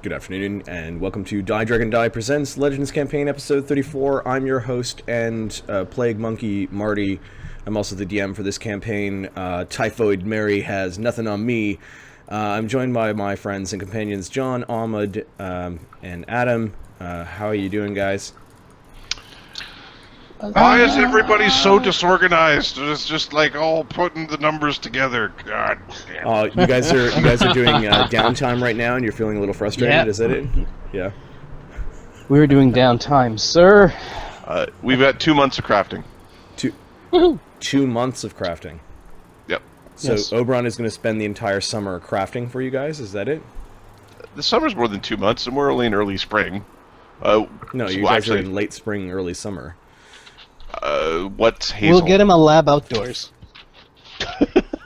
Good afternoon, and welcome to DieDragonDie Presents Legends Campaign Episode 34. I'm your host and Plague Monkey Marty. I'm also the DM for this campaign. Typhoid Mary has nothing on me. I'm joined by my friends and companions John, Ahmed, and Adam. How are you doing, guys? Why is everybody so disorganized? It's just like all putting the numbers together. God damn. You guys are doing downtime right now, and you're feeling a little frustrated. Yep. Is that it? Yeah. We're doing downtime, sir. We've got 2 months of crafting. 2 months of crafting. Yep. So Yes. Oberon is going to spend the entire summer crafting for you guys. Is that it? The summer's more than 2 months, and we're only in early spring. No, you guys actually, are in late spring, early summer. What's Hazel? We'll get him a lab outdoors.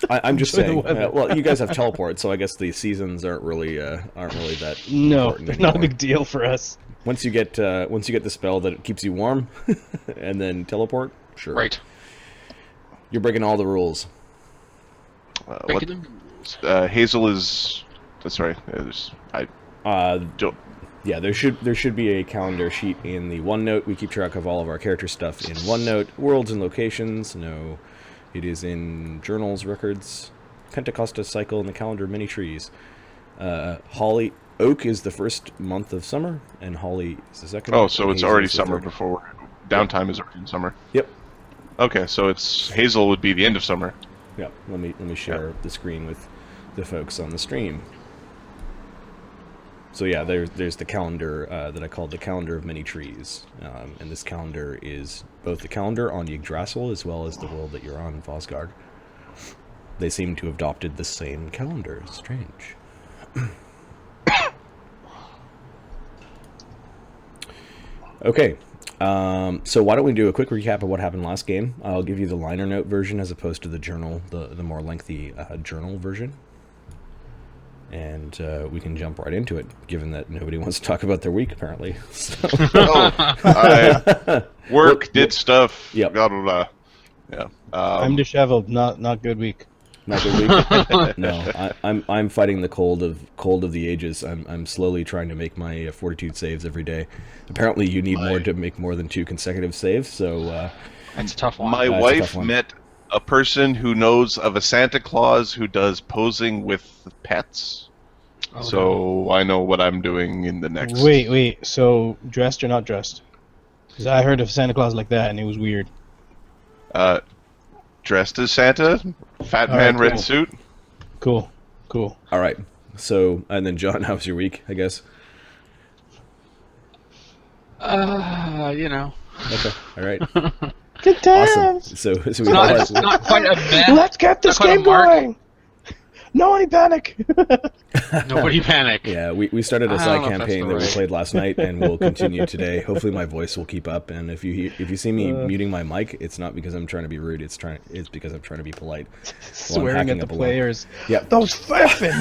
I'm just Enjoy the saying. weather. Well, you guys have teleport, so I guess the seasons aren't really that. No, important they're not a anymore. big deal for us. Once you get the spell that keeps you warm, and then teleport, sure. Right. You're breaking all the rules. Hazel is. Sorry, I don't. Yeah, there should be a calendar sheet in the OneNote. We keep track of all of our character stuff in OneNote. Worlds and locations. No, it is in journals, records, Pentecosta cycle, and the calendar of many trees. Holly Oak is the first month of summer, and Holly is the second. Oh, so and it's Hazel already is the summer third. before downtime is already in summer. Yep. Okay, so it's Hazel would be the end of summer. Yep. Let me share the screen with the folks on the stream. So yeah, there's the calendar that I called the calendar of many trees, and this calendar is both the calendar on Yggdrasil as well as the world that you're on, Vosgard. They seem to have adopted the same calendar. Strange. Okay, so why don't we do a quick recap of what happened last game? I'll give you the liner note version as opposed to the journal, the more lengthy journal version. And we can jump right into it, given that nobody wants to talk about their week, apparently. So. I did stuff. Yep. Blah blah blah. Yeah. I'm disheveled. Not good week. Not good week. No, I'm fighting the cold of the ages. I'm slowly trying to make my fortitude saves every day. Apparently, you need more to make more than 2 consecutive saves. So That's a tough one. My That's a wife tough one. met a person who knows of a Santa Claus who does posing with pets. Oh, So I know what I'm doing in the next. Wait. So dressed or not dressed? Because I heard of Santa Claus like that, and it was weird. Dressed as Santa, fat All man, right, red cool. suit. Cool. all right. So and then John, how's your week? I guess. You know. Okay. All right. Good Awesome. So we It's not quite a meh. Let's get this Not quite a game mark. going. Nobody panic. Nobody panic. Yeah, we started a I don't side know if that's campaign the that we right- played last night, and we'll continue today. Hopefully, my voice will keep up. And if you see me muting my mic, it's not because I'm trying to be rude. It's because I'm trying to be polite. Swearing hacking at up the a lot. players. Yep. Those faffing.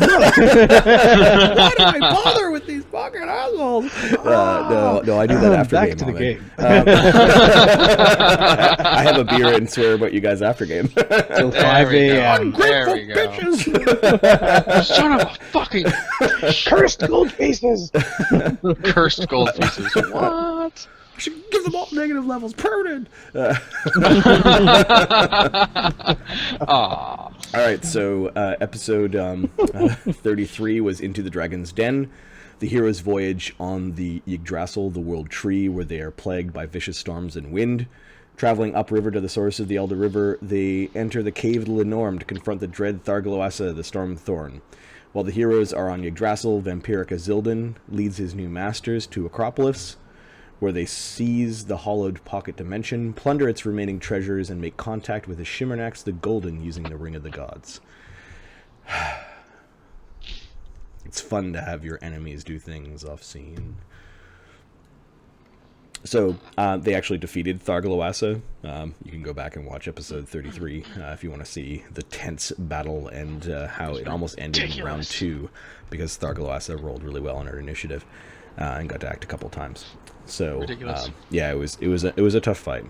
Why do I bother with these fucking assholes? No, I do that after Back game. to the Ahmed. game. I have a beer and swear about you guys after game. Till There 5 we go. a.m. There we go. Bitches. Son of a fucking Cursed gold pieces. cursed gold pieces. What? I should give them all negative levels. Permanent. Aw. All right, so episode 33 was Into the Dragon's Den, the hero's voyage on the Yggdrasil, the world tree, where they are plagued by vicious storms and wind. Traveling upriver to the source of the Elder River, they enter the Cave of Lenorm to confront the dread Dvergholme, the Storm Thorn. While the heroes are on Yggdrasil, Vampiric Azildan leads his new masters to Acropolis, where they seize the hollowed pocket dimension, plunder its remaining treasures, and make contact with the Shimmernax the Golden using the Ring of the Gods. It's fun to have your enemies do things off-scene. So, they actually defeated Dvergholme. You can go back and watch episode 33 if you want to see the tense battle and how it almost ended in round 2, because Dvergholme rolled really well on her initiative and got to act a couple times. So, Ridiculous. yeah, it was a tough fight.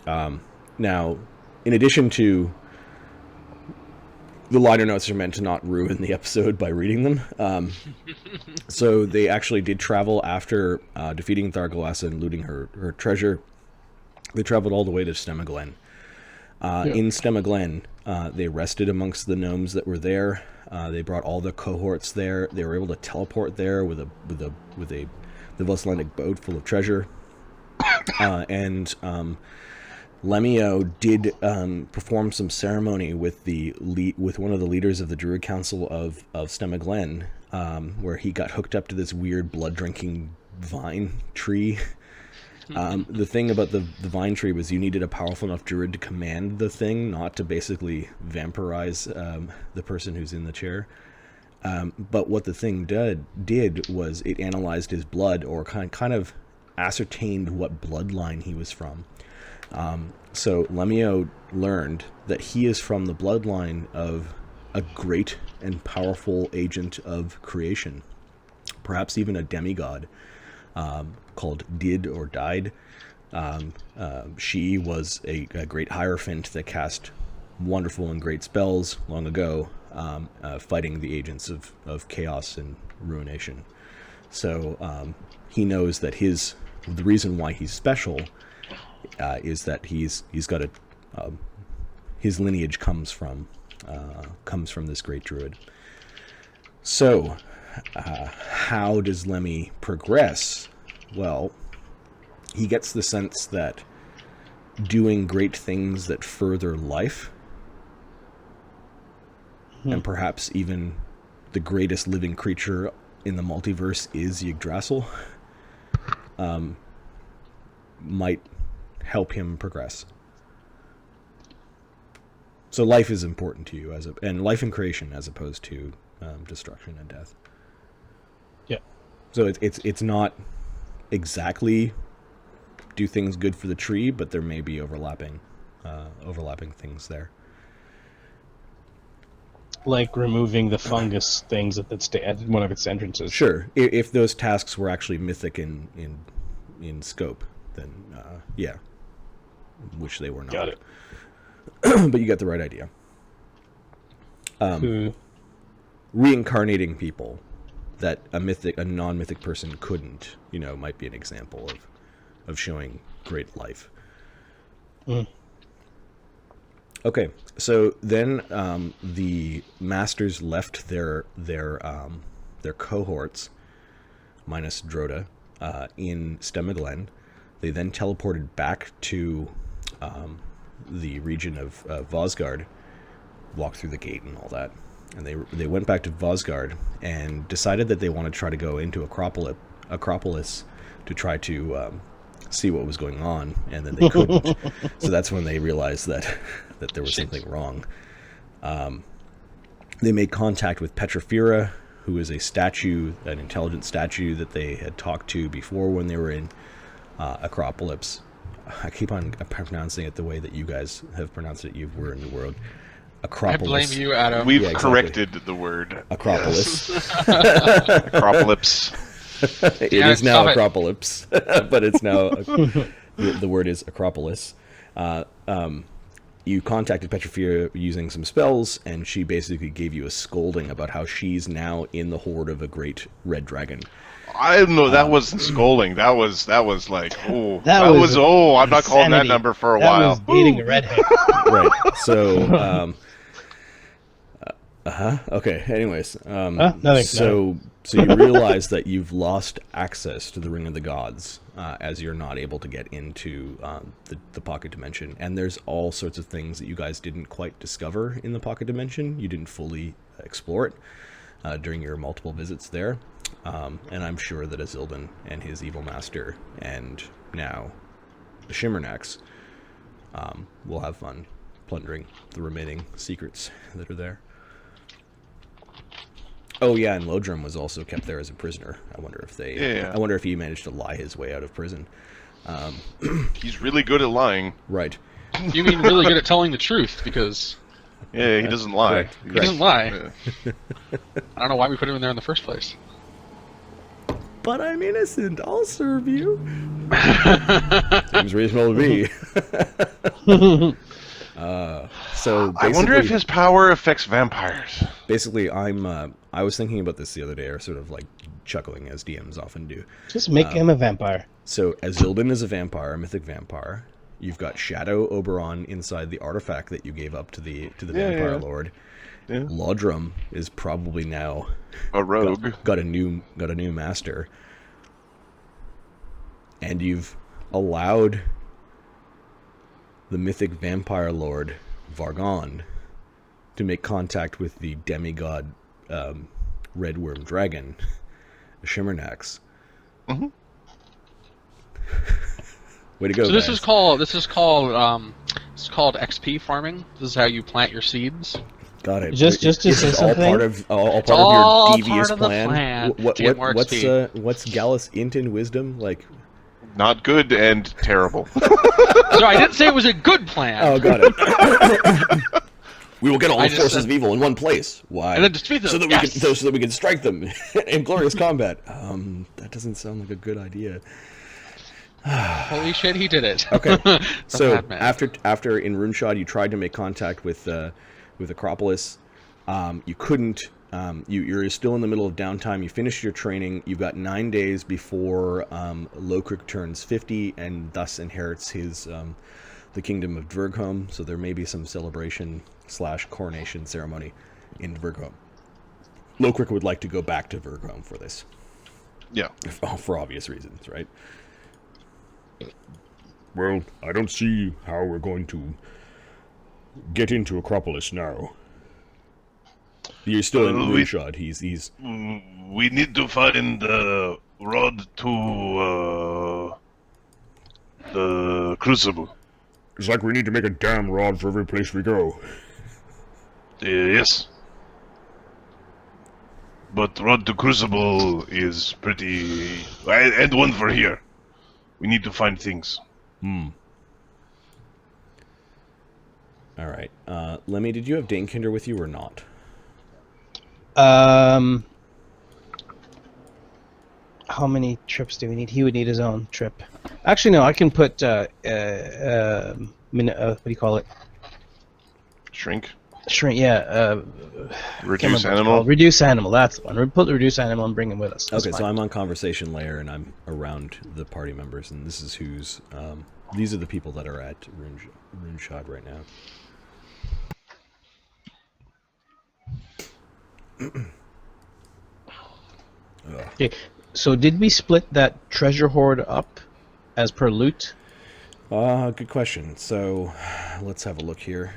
Now, in addition to the liner notes are meant to not ruin the episode by reading them. So they actually did travel after defeating Dvergholme and looting her treasure. They traveled all the way to Stemaglen. In Stemaglen, they rested amongst the gnomes that were there. They brought all the cohorts there. They were able to teleport there with the Voslandic boat full of treasure. And Lemio did perform some ceremony with with one of the leaders of the Druid Council of Stemaglen, where he got hooked up to this weird blood-drinking vine tree. The thing about the vine tree was you needed a powerful enough druid to command the thing, not to basically vampirize the person who's in the chair. But what the thing did was it analyzed his blood, or kind of ascertained what bloodline he was from. So Lemio learned that he is from the bloodline of a great and powerful agent of creation, perhaps even a demigod, called Did or Died. She was a great hierophant that cast wonderful and great spells long ago, fighting the agents of chaos and ruination. So he knows that the reason why he's special is that he's got his lineage comes from this great druid. So how does Lemmy progress? Well, he gets the sense that doing great things that further life, and perhaps even the greatest living creature in the multiverse is Yggdrasil, might help him progress. So life is important to you, and life and creation as opposed to destruction and death. Yeah. So it's not exactly do things good for the tree, but there may be overlapping things there. Like removing the fungus things at one of its entrances. Sure. If those tasks were actually mythic in scope, then yeah, which they were not. Got it. But you got the right idea. Reincarnating people that a non-mythic person couldn't, might be an example of showing great life. Okay, so then the masters left their cohorts, minus Droda, in Stemaglen. They then teleported back to the region of Vosgard, walked through the gate and all that, and they went back to Vosgard and decided that they wanted to try to go into Acropolis to try to see what was going on, and then they couldn't. So that's when they realized that there was something wrong. They made contact with Petrifera, who is an intelligent statue that they had talked to before when they were in Acropolis. I keep on pronouncing it the way that you guys have pronounced it. You were in the world. Acropolis. I blame you, Adam. We've exactly. corrected the word. Acropolis. Acropolis. It is now Acropolis, but it's now the word is Acropolis. You contacted Petrifera using some spells, and she basically gave you a scolding about how she's now in the horde of a great red dragon. I don't know. That wasn't scolding. That was like, oh, I'm not calling that number for a while. That was dating a redhead. Right. So, okay. Anyways, so you realize that you've lost access to the Ring of the Gods, as you're not able to get into the pocket dimension, and there's all sorts of things that you guys didn't quite discover in the pocket dimension. You didn't fully explore it during your multiple visits there, and I'm sure that Azildan and his evil master, and now the Shimmernacks, will have fun plundering the remaining secrets that are there. Oh yeah, and Lodrum was also kept there as a prisoner. I wonder if I wonder if he managed to lie his way out of prison. He's really good at lying. Right. You mean really good at telling the truth, because Yeah, he doesn't lie. Correct. he doesn't lie. Yeah. I don't know why we put him in there in the first place. But I'm innocent. I'll serve you. Seems reasonable to me. So I wonder if his power affects vampires. basically, I was thinking about this the other day, or sort of like chuckling as DMs often do. Just make him a vampire. So Azildan is a vampire, a mythic vampire. You've got Shadow Oberon inside the artifact that you gave up to the Vampire Lord. Yeah. Laudrum is probably now A rogue. got a new master. And you've allowed the mythic vampire lord Vargon to make contact with the demigod red worm dragon, Shimmernax. Mm-hmm. Way to go! So this guys. is called XP farming. This is how you plant your seeds. Got it. Just to This say is all something? part of all part all of your devious part of the plan. plan What, to get more what's XP. what's Gallus int in wisdom like? Not good and terrible. So I didn't say it was a good plan. Oh, got it. We will get all I the just forces said- of evil in one place. Why? And then defeat them. So that we Yes! can, so that we can strike them in glorious combat. That doesn't sound like a good idea. Holy shit, he did it. Okay. So bad man. after in Runeshod you tried to make contact with Acropolis, you couldn't. You're still in the middle of downtime. You finished your training. You've got 9 days before Lokrik turns 50 and thus inherits his the kingdom of Dvergholme. So there may be some celebration / coronation ceremony in Dvergholme. Lokrik would like to go back to Dvergholme for this, Yeah. for obvious reasons, right? Well, I don't see how we're going to get into Acropolis now. You're still in we- Runeshod. He's We need to find the road to the Crucible. It's like we need to make a damn rod for every place we go. Yes. But road to Crucible is pretty... And one for here. We need to find things. all right. Lemmy, did you have Danekinder with you or not? How many trips do we need? He would need his own trip. Actually, no. I can put what do you call it? Shrink. Shrink. Yeah. Reduce Can't remember what it's animal. called. Reduce animal. That's the one. We put the reduce animal and bring him with us. That's Okay, so fine. I'm on conversation layer and I'm around the party members, and this is who's. These are the people that are at Runeshod right now. Okay. So did we split that treasure hoard up as per loot? Good question. So, let's have a look here.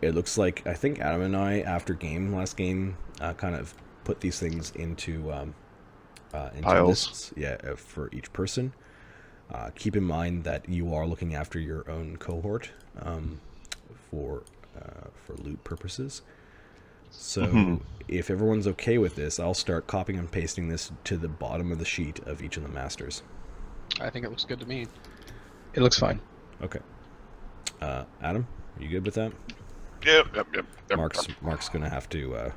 It looks like I think Adam and I, after last game, kind of put these things into Piles. lists. Yeah, for each person. Keep in mind that you are looking after your own cohort for loot purposes. So, if everyone's okay with this, I'll start copying and pasting this to the bottom of the sheet of each of the masters. I think it looks good to me. It looks fine. Okay. Adam, are you good with that? Yep. Mark's gonna have to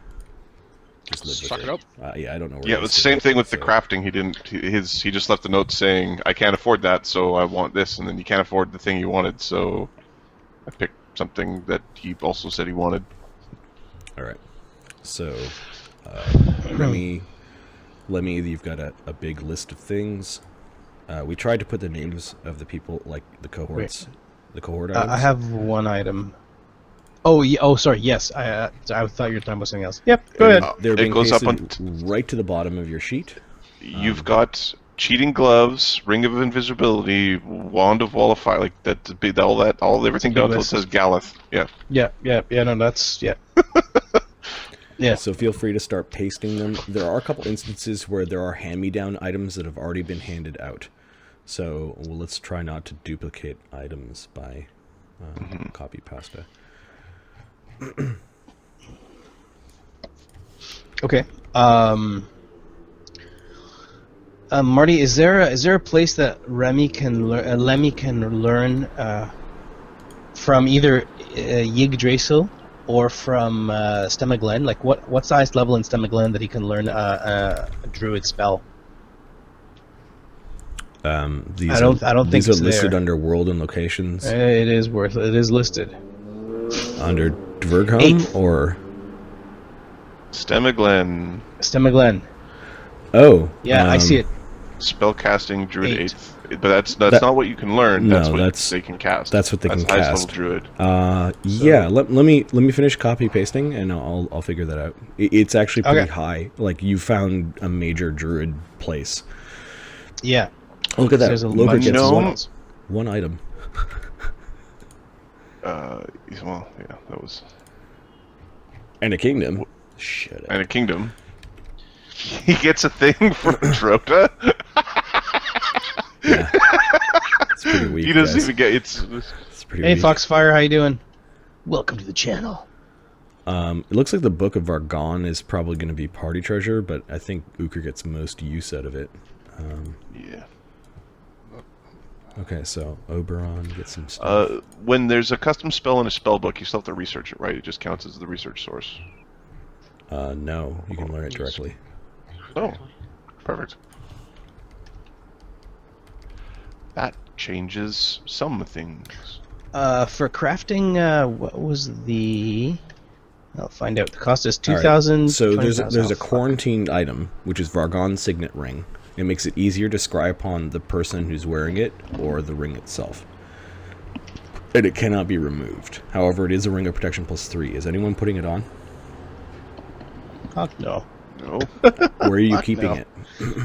just live Suck with it up. Yeah, I don't know. Where Yeah, he it's is the same today, thing with the so- crafting. He didn't. He just left a note saying, "I can't afford that, so I want this," and then you can't afford the thing you wanted, so I picked something that he also said he wanted. All right. So, Lemmy, you've got a big list of things. We tried to put the names of the people, like the cohorts, the cohort items. I have one item. Oh, yeah, oh, sorry. Yes, I thought you were talking about something else. Yep. Go ahead. They're It being goes up pasted right to the bottom of your sheet. You've got cheating gloves, ring of invisibility, wand of wall of fire, like that. Everything down until it says Galeth. Yeah. Yeah. No, that's yeah. Yeah. So feel free to start pasting them. There are a couple instances where there are hand-me-down items that have already been handed out. So let's try not to duplicate items by copy pasta. Okay. Marty, is there a place that Lemmy can learn from either Yggdrasil or from Stemaglen? Like what size level in Stemaglen that he can learn a druid spell? These I don't think these are it's listed there. under world and locations. It is listed. Under Dvergholme Eighth. or Stemaglen, Stemaglen. oh Yeah, I see it. spellcasting druid Eight. eighth. But that's That- not what you can learn. No, That's what that's- they can cast. that's what they that's can highest cast. level druid. Yeah. Let me finish copy pasting and I'll figure that out. It's actually pretty Okay. high. Like you found a major druid place. Yeah. Look at that. There's a Lokrik bunch of gets gnome. ones. one item. Well, yeah, that was And a kingdom. Shut and up. a kingdom. He gets a thing from Drota. Yeah. It's pretty weak. He doesn't guys. even get it's. It's pretty Hey, weak. Foxfire, how you doing? Welcome to the channel. It looks like the Book of Vosgardian is probably going to be party treasure, but I think Ukher gets most use out of it. Yeah. Okay, so Oberon gets some stuff. When there's a custom spell in a spell book, you still have to research it, right? It just counts as the research source. No, you can learn it directly. Oh, perfect. That changes some things. For crafting, what was the? I'll find out. The cost is All right, 2,000. So there's a 20,000. quarantined item, which is Vargon's signet ring. It makes it easier to scry upon the person who's wearing it or the ring itself. And it cannot be removed. However, it is a ring of protection +3. Is anyone putting it on? Fuck no. No. Where are you Fuck keeping no. it?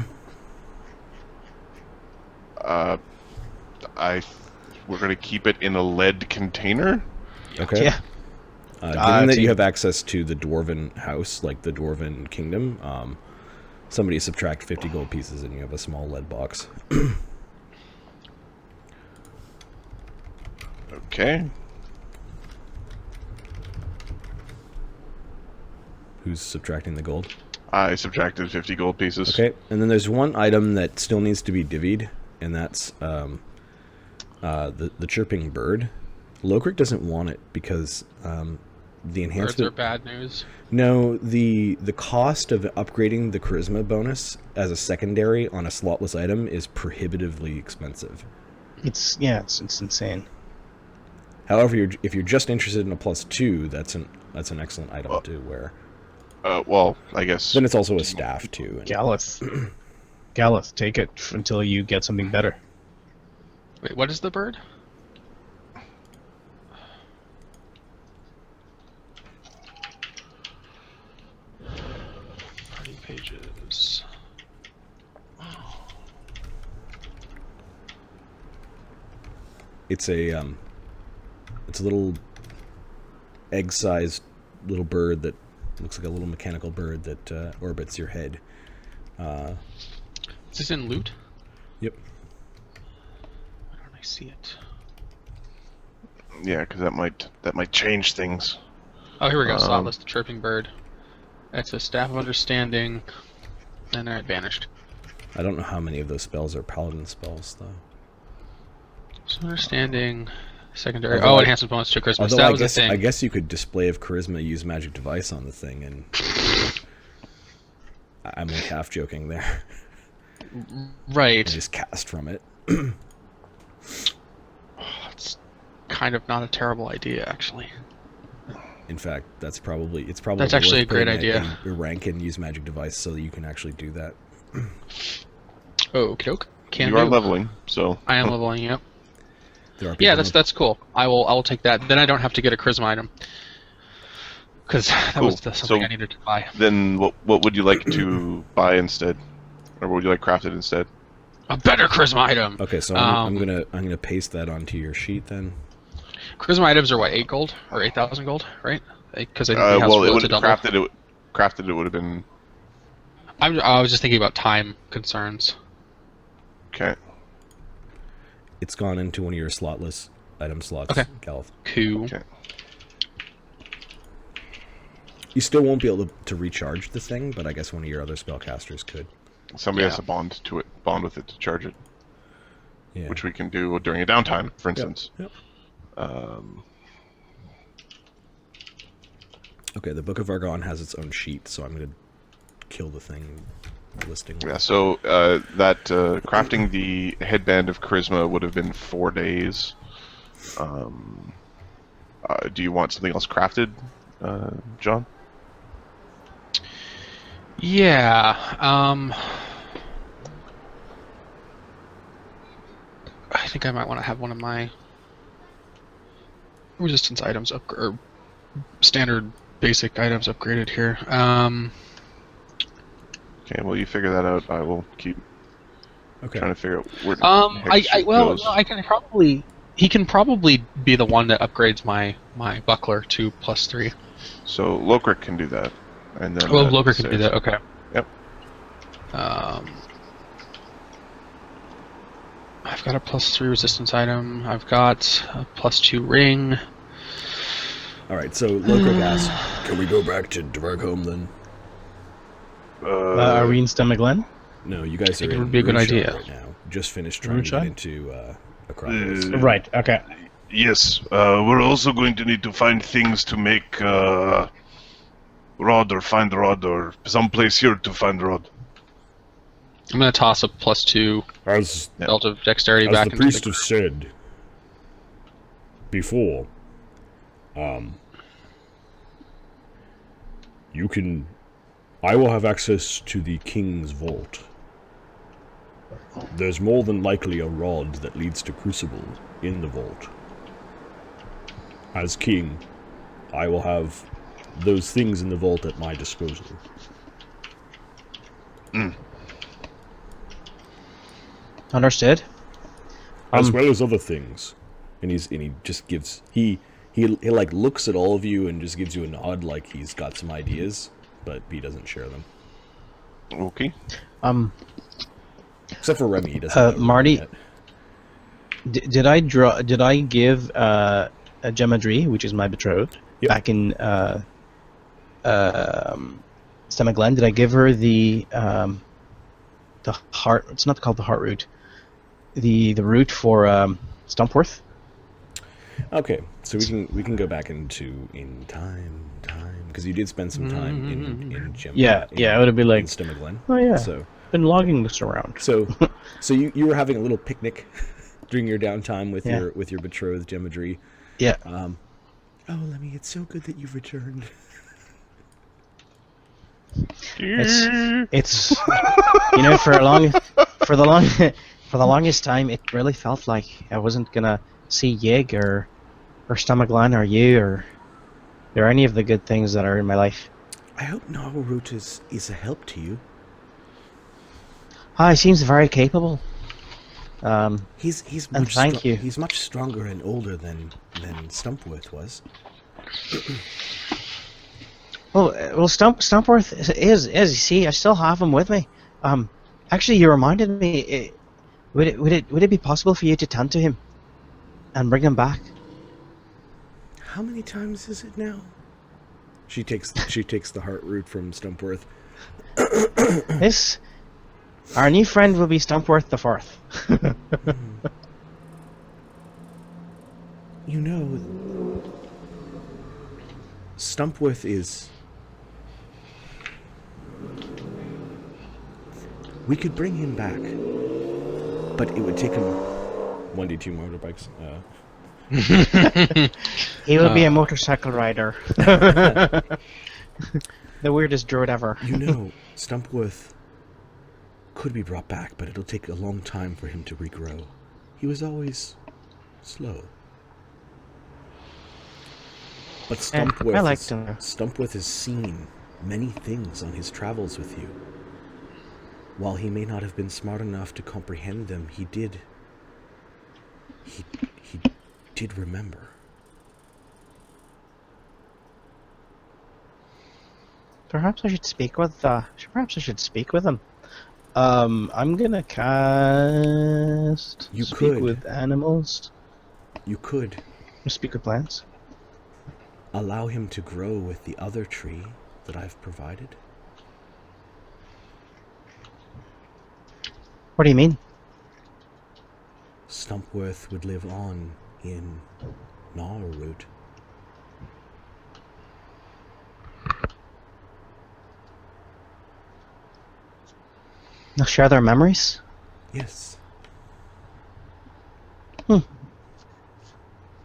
We're gonna keep it in a lead container. Okay. Yeah. Given that take- you have access to the Dwarven house, like the Dwarven Kingdom, somebody subtract 50 gold pieces and you have a small lead box. Okay. Who's subtracting the gold? I subtracted 50 gold pieces. Okay, and then there's one item that still needs to be divvied, and that's the chirping bird. Lokrik doesn't want it because the Birds enhancement. are bad news. No, the cost of upgrading the charisma bonus as a secondary on a slotless item is prohibitively expensive. It's insane. However, if you're just interested in a +2, that's an excellent item to wear. Well, I guess. Then it's also a staff too. And Galeth. Galeth, take it until you get something better. Wait, what is the bird? Party pages. it's a little egg-sized little bird that looks like a little mechanical bird that orbits your head. Is this in loot? Yep. Why don't I see it? Yeah, because that might change things. Oh, here we go. Slotless, the chirping bird. That's a staff of understanding. And then it vanished. I don't know how many of those spells are paladin spells, though. So understanding, secondary. Although Oh, I- enhancement bonus to Christmas. Although That I was guess a thing. I guess you could display of charisma, use magic device on the thing, and I'm only half joking there. Right. Just cast from it. It's kind of not a terrible idea, actually. In fact, that's probably That's worth actually a great putting it idea. in rank and use magic device so that you can actually do that. Oh, okay. Can You are do. leveling, so I am leveling. Yep. There are Yeah, people that's cool. I will take that. Then I don't have to get a charisma item. Because that was Cool. something So- I needed to buy. then what would you like to buy instead, or what would you like crafted instead? A better charisma item. Okay, so Um, I'm gonna paste that onto your sheet then. Charisma items are what, 8 gold or 8,000 gold, right? Because I think the house Well, it rules would a have double. crafted. It would have been I was just thinking about time concerns. okay. It's gone into one of your slotless item slots, Okay. Galeth. Cool. Okay. You still won't be able to recharge the thing, but I guess one of your other spellcasters could. Somebody has Yeah. to bond with it to charge it, Yeah. which we can do during a downtime, for instance. Yep. Um, Okay, the Book of Vosgardian has its own sheet, so I'm gonna kill the thing listing. Yeah, so crafting the headband of charisma would have been 4 days. Do you want something else crafted, John? Yeah. I think I might want to have one of my resistance items or standard basic items upgraded here. Okay, well, you figure that out. I will keep trying to figure out where the heck shit goes. I can probably. He can probably be the one that upgrades my buckler to +3. So Lokrik can do that, and then. Well, Lokrik can do that. Okay. Yep. I've got a +3 resistance item. I've got a +2 ring. All right, so Lokrik asks, "Can we go back to Dvergholme then?" Are we in Stomach Glen? No, you guys are think it in would be a good Rune Shot idea. right now. Just finished trying to Rune get into Acropolis. Right. Okay. Yes, we're also going to need to find things to make rod or find rod or someplace here to find rod. I'm gonna toss a +2 As belt of dexterity as back the into priest the. has said before, you can. I will have access to the king's vault. There's more than likely a rod that leads to crucibles in the vault. As king, I will have those things in the vault at my disposal. Understood. As well as other things. And he just gives he like looks at all of you and just gives you a nod like he's got some ideas, but he doesn't share them. Okay. Except for Remy, he doesn't. know Marty, yet. did I draw? Did I give a Gemadri, which is my betrothed, Yep. back in Stomach Glen? Did I give her the heart? It's not called the heart root. The root for Stumpworth. Okay, so we can go back in time because you did spend some time in Gem. Yeah, it would have been like, in Stomach Glen. oh yeah, So been logging this around. so you were having a little picnic during your downtime with your betrothed Gemadri. Yeah. Oh, Lemmy, it's so good that you've returned. It's for the longest time it really felt like I wasn't gonna see Yig or Stomach Glen or you or any of the good things that are in my life. I hope Navarroot is a help to you. He seems very capable. He's And much thank you. He's much stronger and older than Stumpworth was. Well, Stumpworth is you see, I still have him with me. Actually, you reminded me. Would it be possible for you to tend to him and bring him back? How many times is it now? She takes the heart root from Stumpworth. Our new friend will be Stumpworth the Fourth. You know, Stumpworth is... We could bring him back, but it would take him 1d2 motorbikes. He will be a motorcycle rider. The weirdest druid ever. You know, Stumpworth could be brought back, but it'll take a long time for him to regrow. He was always slow. But Stumpworth has seen many things on his travels with you. While he may not have been smart enough to comprehend them, he did remember. Perhaps I should speak with him. I'm gonna cast. You speak could. with animals. You could Speak with plants. allow him to grow with the other tree that I've provided. What do you mean? Stumpworth would live on in Navarroot. They'll share their memories? Yes.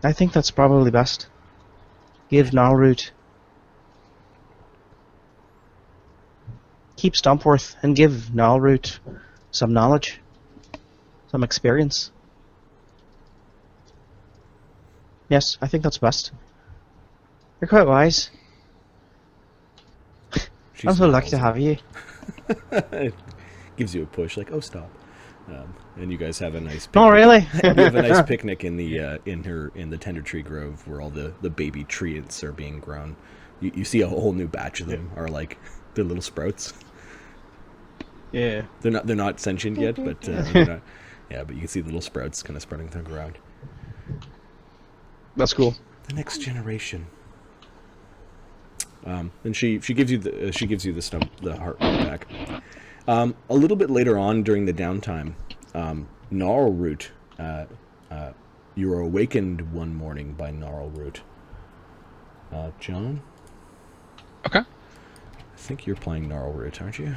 I think that's probably best. Give Nalroot. Keep Stompworth and give Nalroot some knowledge. Some experience. Yes, I think that's best. You're quite wise. I'm so lucky to have you. Gives you a push, like, oh, stop. And you guys have a nice picnic. Oh, really? You have a nice picnic in the Tender Tree Grove where all the baby trees are being grown. You see a whole new batch of them are like they're little sprouts. Yeah. They're not sentient yet, but they're not. Yeah, but you can see the little sprouts kind of spreading through the ground. That's cool. The next generation. And she gives you the heart back. A little bit later on during the downtime, Gnarlroot, you were awakened one morning by Gnarlroot. John? Okay. I think you're playing Gnarlroot, aren't you?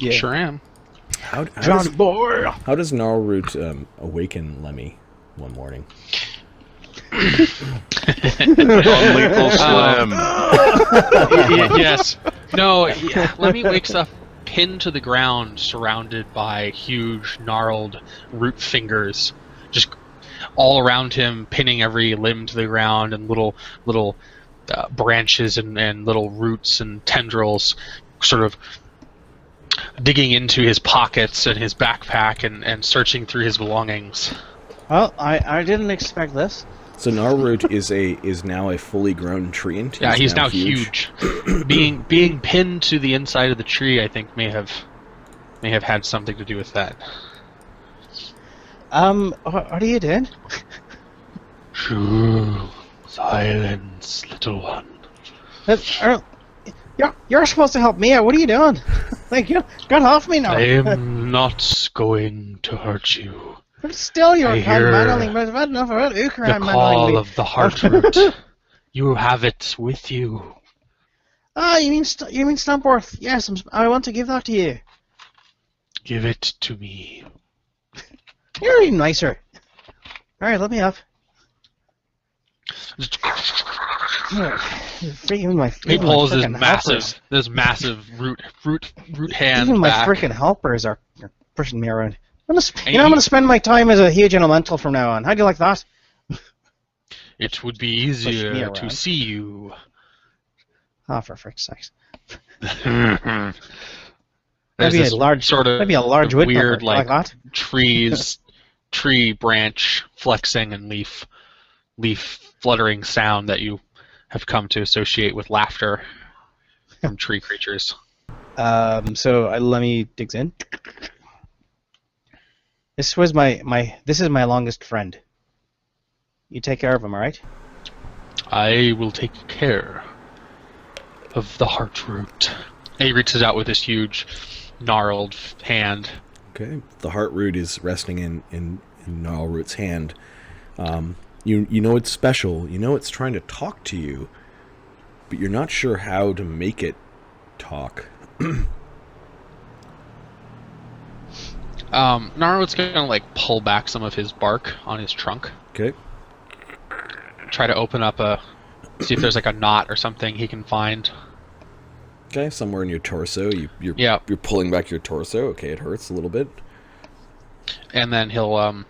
Yeah. Sure am. How John boy! How does Gnarlroot awaken Lemmy one morning? Non-lethal slam. Yes. No, Lemmy wakes up pinned to the ground, surrounded by huge, gnarled root fingers, just all around him, pinning every limb to the ground, and little branches and little roots and tendrils sort of digging into his pockets and his backpack and searching through his belongings. Well, I didn't expect this. So Gnarlroot is now a fully grown treant. Yeah, he's now huge. being pinned to the inside of the tree, I think, may have had something to do with that. What are you doing? Shoo, silence, little one. You're supposed to help me out. What are you doing? Like, you got off me now. I am not going to hurt you. But still, you're I hear handling. But I've had enough about Ukher The handling call me. of the heart root. You have it with you. Ah, you mean Stompworth? Yes, I want to give that to you. Give it to me. You're even nicer. All right, let me up. Even my He pulls his helpers. massive root hand Even my back. freaking helpers are pushing me around. I'm gonna spend my time as a huge elemental from now on. How do you like that? It would be me easier around. to see you. Ah, for frick's sakes. There's Maybe this a large, sort of maybe a large woodpecker weird like that. tree branch flexing and leaf fluttering sound that you have come to associate with laughter from tree creatures. So let me dig in. This is my longest friend. You take care of him, all right? I will take care of the heart root. And he reaches out with this huge, gnarled hand. Okay. The heart root is resting in Gnarlroot's hand. You know it's special. You know it's trying to talk to you, but you're not sure how to make it talk. Gnarlroot's gonna pull back some of his bark on his trunk. Okay. Try to open up see if there's a knot or something he can find. Okay, somewhere in your torso, you're pulling back your torso. Okay, it hurts a little bit. And then he'll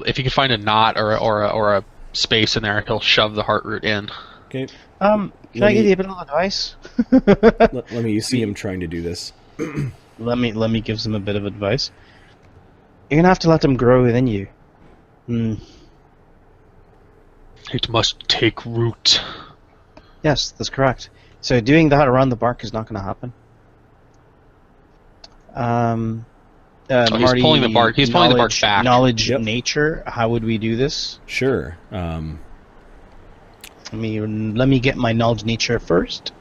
if he can find a knot or a space in there, he'll shove the heart root in. Okay. Can I give you a bit of advice? Let me see him trying to do this. Let me give him a bit of advice. You're gonna have to let him grow within you. It must take root. Yes, that's correct. So doing that around the bark is not going to happen. Marty, he's pulling the bark. He's pulling the bark back. Knowledge, nature. How would we do this? Sure. Let me get my knowledge nature first.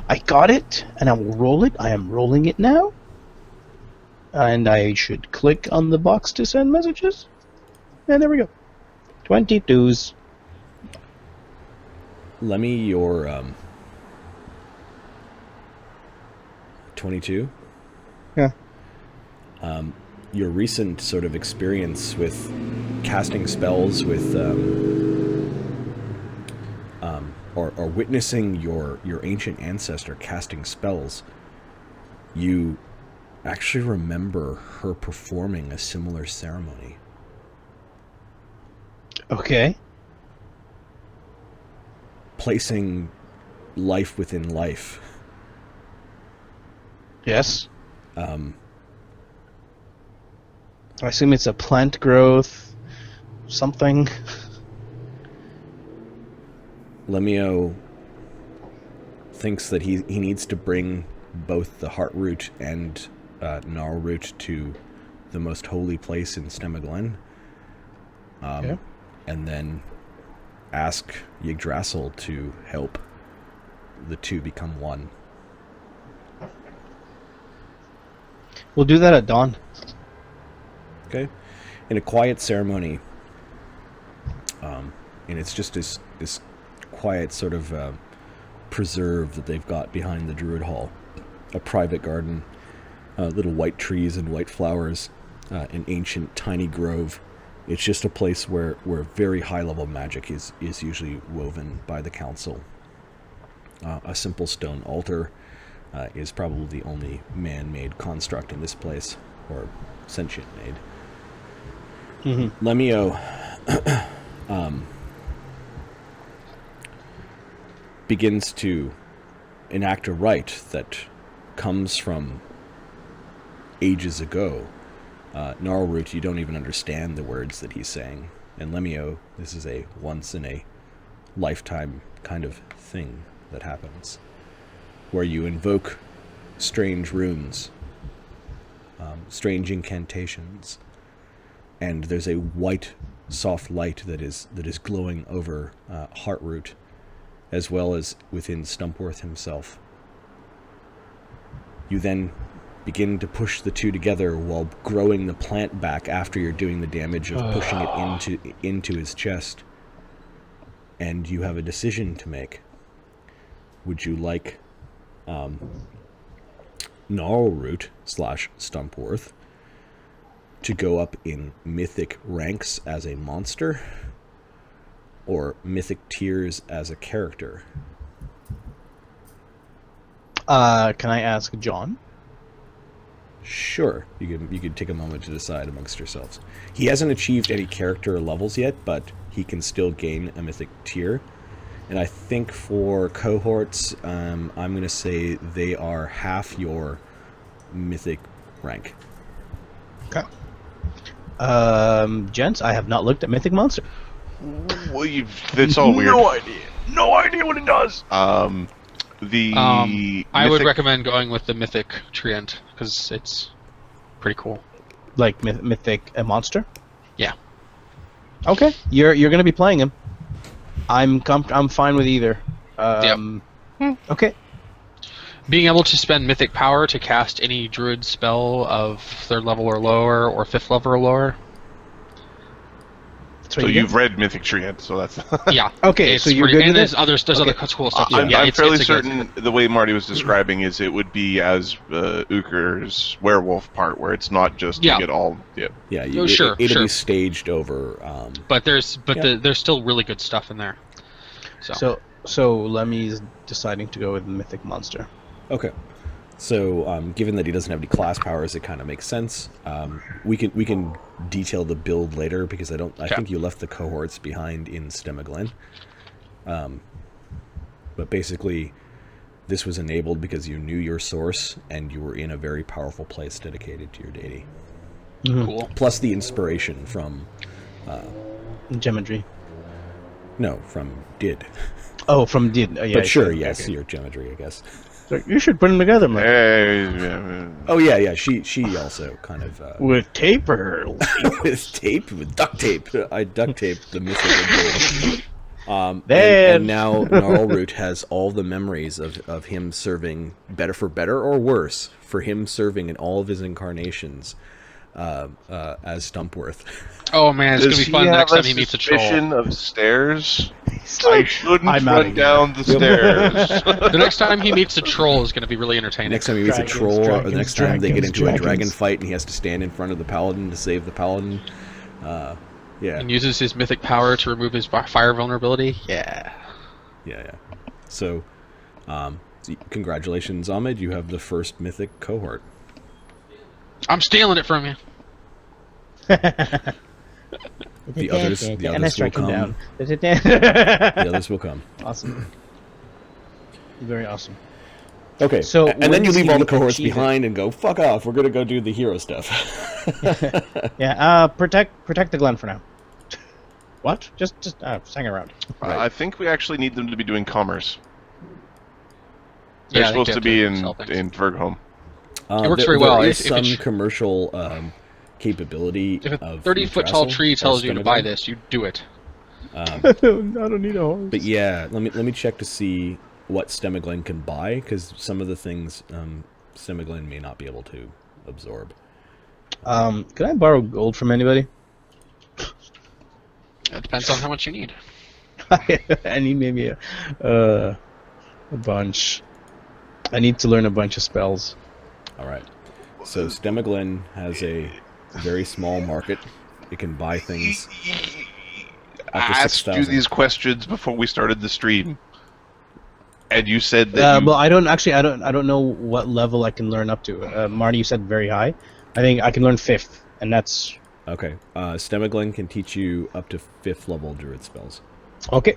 I got it, and I will roll it. I am rolling it now. And I should click on the box to send messages. And there we go. 22s. Lemmy, your 22. Yeah. your recent sort of experience with casting spells with or witnessing your ancient ancestor casting spells, you actually remember her performing a similar ceremony. Okay. Placing life within life. Yes. I assume it's a plant growth, something. Lemio thinks that he needs to bring both the heart root and gnarl root to the most holy place in Stemaglen, Okay. and then ask Yggdrasil to help the two become one. We'll do that at dawn. Okay, in a quiet ceremony, and it's just this quiet sort of preserve that they've got behind the Druid Hall, a private garden, little white trees and white flowers, an ancient tiny grove. It's just a place where very high level magic is usually woven by the council. A simple stone altar is probably the only man-made construct in this place, or sentient-made. Mm-hmm. Lemio begins to enact a rite that comes from ages ago. Gnarlroot, you don't even understand the words that he's saying. And Lemio, this is a once-in-a-lifetime kind of thing that happens, where you invoke strange runes, strange incantations, and there's a white, soft light that is glowing over Heartroot, as well as within Stumpworth himself. You then begin to push the two together while growing the plant back after you're doing the damage of pushing it into his chest. And you have a decision to make. Would you like Gnarlroot / Stumpworth to go up in mythic ranks as a monster, or mythic tiers as a character? Can I ask John? Sure, you could take a moment to decide amongst yourselves. He hasn't achieved any character levels yet, but he can still gain a mythic tier. And I think for cohorts, I'm going to say they are half your mythic rank. Okay. Gents, I have not looked at Mythic Monster. Well, it's all weird. No idea what it does. I would recommend going with the Mythic Treant, because it's pretty cool. Like Mythic a monster? Yeah. Okay, you're going to be playing him. I'm fine with either. Okay. Being able to spend Mythic Power to cast any Druid spell of 3rd level or lower, or 5th level or lower. So you've read Mythic Treant, so that's... Yeah. Okay, so you're good and with there's it? other cool stuff. I'm it's fairly a good- certain the way Marty was describing is it would be as Ukher's werewolf part, where it's not just to get all... Yeah, Yeah, sure. It'll be staged over... But there's still really good stuff in there. So Lemmy's deciding to go with Mythic Monster. Okay. So, given that he doesn't have any class powers, it kind of makes sense. We can detail the build later, because I think you left the cohorts behind in Stemaglen. But basically, this was enabled because you knew your source and you were in a very powerful place dedicated to your deity. Mm-hmm. Cool. Plus the inspiration from Geometry. No, from Did. Oh, from Did. Yeah, But sure, okay, yes, okay. your geometry, I guess. So you should put them together, man. Oh yeah. She also kind of With tape or with duct tape. I duct taped the mythic. Then and now Gnarlroot has all the memories of him serving, for better or worse, for him serving in all of his incarnations as Stumpworth. Oh man, it's going to be fun next time he meets a troll. Suspicion of stairs? I shouldn't I'm outta run here. down the stairs. The next time he meets a troll is going to be really entertaining. Next time he meets a Dragons, troll, or the dragons, next time they get dragons, into a dragon dragons. fight and he has to stand in front of the paladin to save the paladin. Yeah, And uses his mythic power to remove his fire vulnerability. Yeah. yeah. So, congratulations, Ahmed. You have the first mythic cohort. I'm stealing it from you. The others and I will strike him come. down. The others will come. Awesome. Very awesome. Okay, So and then when you does leave he all the cohorts achieve it? behind and go, fuck off, we're gonna go do the hero stuff. Yeah. Protect the Glen for now. What? Just hang around. Right. I think we actually need them to be doing commerce. Yeah, They're I think supposed they to have be sell things. in Dvergholme. It works very well. There is If some it's- commercial capability If a of 30-foot tall Yggdrasil tree or tells you to buy Stemaglen. this, you do it. I don't need a horse. But yeah, let me check to see what Stemaglen can buy, because some of the things Stemaglen may not be able to absorb. Can I borrow gold from anybody? It depends on how much you need. I need maybe a bunch. I need to learn a bunch of spells. All right. So Stemaglen has a very small market. It can buy things. I Up to asked you 6,000. these questions before we started the stream, and you said that. Well, I don't know what level I can learn up to. Marty, you said very high. I think I can learn 5th, and that's Okay. Stemaglen can teach you up to 5th level druid spells. okay.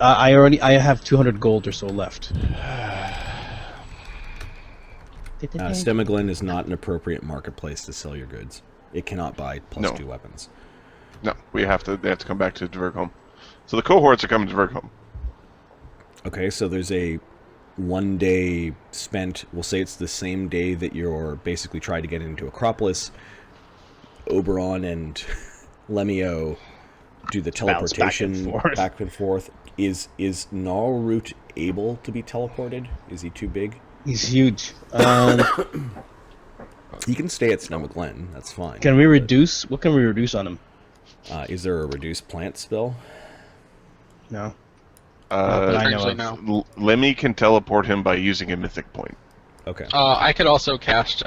I have 200 gold or so left. Stemaglen is not an appropriate marketplace to sell your goods. It cannot buy No. +2 weapons. No, they have to come back to Dvergholme. So the cohorts are coming to Dvergholme. Okay, so there's a 1 day spent. We'll say it's the same day that you're basically trying to get into Acropolis. Oberon and Lemio do the Bounce teleportation back and forth. Is Gnarlroot able to be teleported? Is he too big? He's huge. He can stay at Stemaglen. That's fine. Can we reduce? What can we reduce on him? Is there a reduced plant spell? No. But I know Strangely, of. no. Lemmy can teleport him by using a mythic point. Okay. I could also cast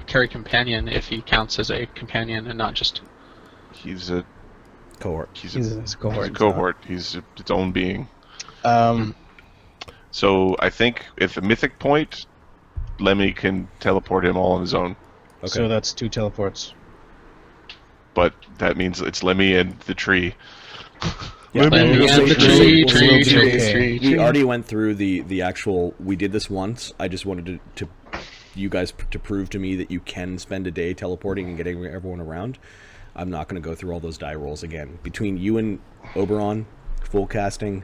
Carry Companion if he counts as a companion and not just... He's a Cohort. he's He's a, a he's cohort. a cohort. He's its own being. Um, So I think if a mythic point, Lemmy can teleport him all on his own. Okay. So that's 2 teleports. But that means it's Lemmy and the tree. Yeah, Lemmy we'll and say- the tree, we'll say tree, 2 tree, days. tree, We tree. already went through the actual. We did this once. I just wanted to you guys to prove to me that you can spend a day teleporting and getting everyone around. I'm not going to go through all those die rolls again. Between you and Oberon, full casting,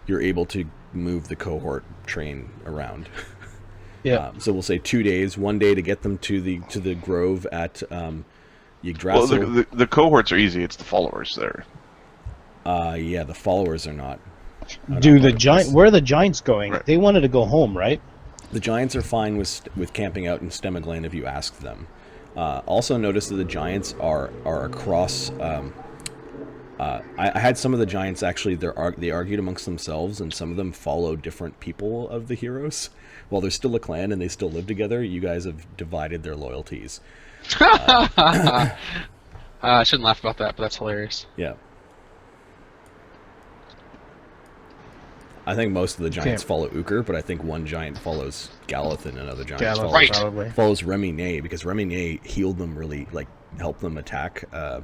you're able to move the cohort train around. Yeah. So we'll say 2 days. 1 day to get them to the grove at Well, Yggdrasil. the cohorts are easy. It's the followers there. Yeah, the followers are not. Do the giant? Where are the giants going? Right. They wanted to go home, right? The giants are fine with camping out in Stemaglen if you ask them. Also notice that the giants are across. I had some of the giants actually. They argued amongst themselves, and some of them follow different people of the heroes. While they're still a clan and they still live together, you guys have divided their loyalties. I shouldn't laugh about that, but that's hilarious. Yeah. I think most of the giants Okay. follow Ukher, but I think one giant follows Galeth and another giant follows, Right. Probably. follows Remy Ney, because Remy Ney healed them really, helped them attack a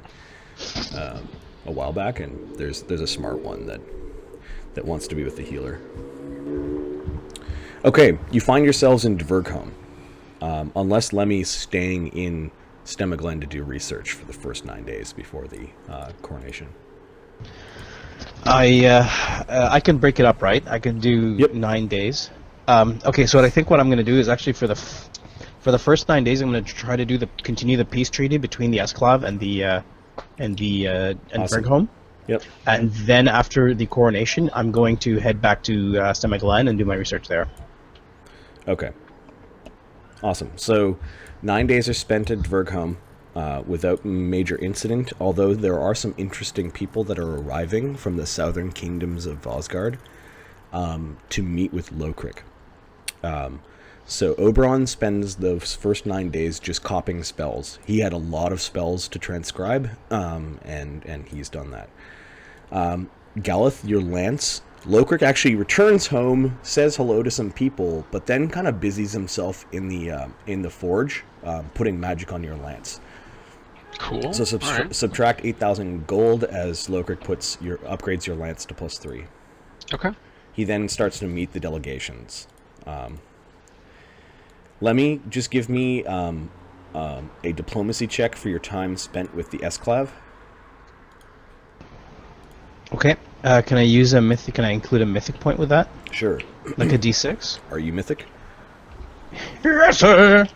while back, and there's a smart one that wants to be with the healer. Okay, you find yourselves in Dvergholme. Unless Lemmy's staying in Stemaglen to do research for the first 9 days before the coronation. I can break it up, right? I can do Yep. 9 days. Okay, so I think what I'm going to do is actually for the first 9 days, I'm going to try to continue the peace treaty between the Esclav and Awesome. Dvergholme. Yep. And then after the coronation, I'm going to head back to Stemaglen and do my research there. Okay. Awesome. So 9 days are spent at Dvergholme. without major incident, although there are some interesting people that are arriving from the southern kingdoms of Vosgard to meet with Lokrik. So Oberon spends those first 9 days just copying spells. He had a lot of spells to transcribe, and he's done that. Galeth, your lance, Lokrik actually returns home, says hello to some people, but then kind of busies himself in the forge, putting magic on your lance. Cool. So Alright. subtract 8,000 gold as Lokrik upgrades your lance to +3. Okay. He then starts to meet the delegations. Lemmy, just give me a diplomacy check for your time spent with the Esclav. Okay. Can I use a mythic? Can I include a mythic point with that? Sure. Like a D6? Are you mythic? Yes, sir.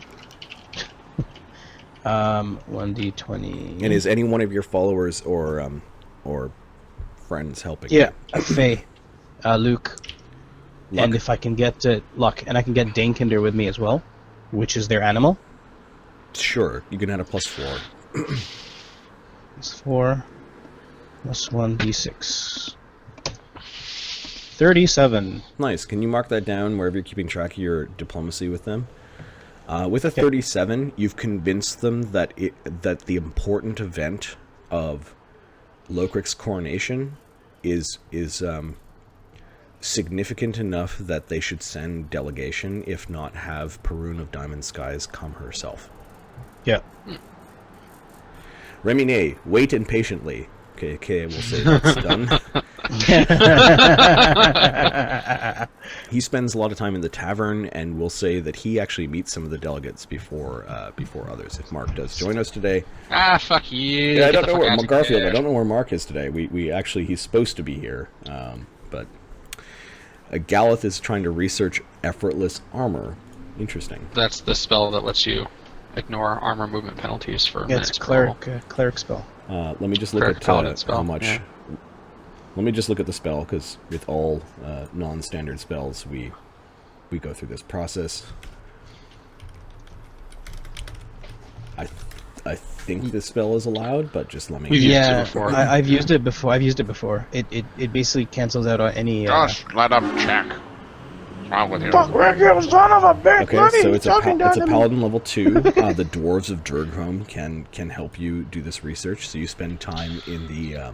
1d20. And is any one of your followers or friends helping? Yeah, Faye, Luke, Luck? and if I can get Luck, and I can get Danekinder with me as well, which is their animal. Sure. You can add a +4. It's 4 plus 1d6. 37. Nice. Can you mark that down wherever you're keeping track of your diplomacy with them? With a 37, you've convinced them that the important event of Lokrik's coronation is significant enough that they should send delegation, if not have Perun of Diamond Skies come herself. Yeah. Remine, wait impatiently. Okay, we'll say that's done. He spends a lot of time in the tavern, and we'll say that he actually meets some of the delegates before others. If Mark does join us today, Fuck you. yeah, I Get don't the know fuck where out of Garfield. here. I don't know where Mark is today. He's supposed to be here, but Galeth is trying to research effortless armor. Interesting. That's the spell that lets you ignore armor movement penalties for Yeah, it's minutes a per roll. cleric spell. Let me just look Cleric at paladin how spell, much. yeah. Let me just look at the spell, because with all non-standard spells, we go through this process. I think this spell is allowed, but just let me. We've used it Yeah, before. I've used it before. It basically cancels out any. Just let him check. What's wrong with you? Okay, so it's a paladin level 2. The dwarves of Dvergholme can help you do this research. So you spend time in the.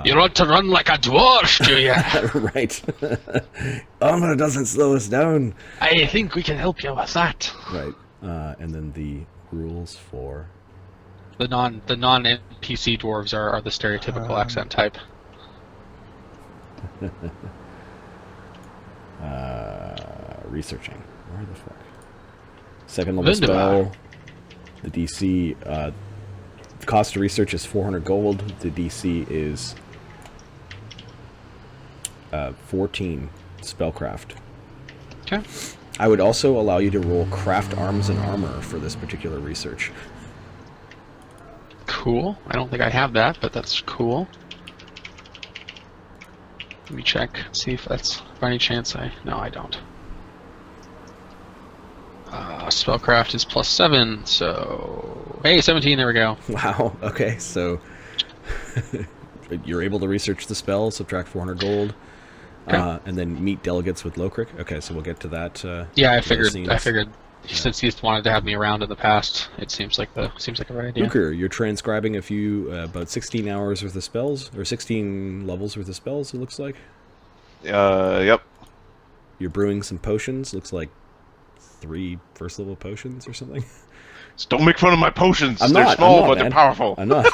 You want to run like a dwarf, do you? Right. Armor doesn't slow us down. I think we can help you with that. Right. And then the rules for. The non NPC dwarves are the stereotypical accent type. Researching. Where the fuck? Second level Wunderbar. spell. The DC. The cost to research is 400 gold. The DC is 14 spellcraft. Okay. I would also allow you to roll craft arms and armor for this particular research. Cool. I don't think I have that, but that's cool. Let me check, see if that's by any chance No, I don't. Spellcraft is +7, so hey, 17. There we go. Wow. Okay, so you're able to research the spell, subtract 400 gold, Okay. and then meet delegates with Lokrik. Okay, so we'll get to that. Yeah, I to those figured. scenes. Since he's wanted to have me around in the past, it seems like a right idea. Ukher, you're transcribing a few, about 16 hours worth of spells, or 16 levels worth of spells, it looks like. Yep. You're brewing some potions, looks like 3 first level potions or something. Just don't make fun of my potions. I'm They're not, small, but man. they're powerful. I'm not.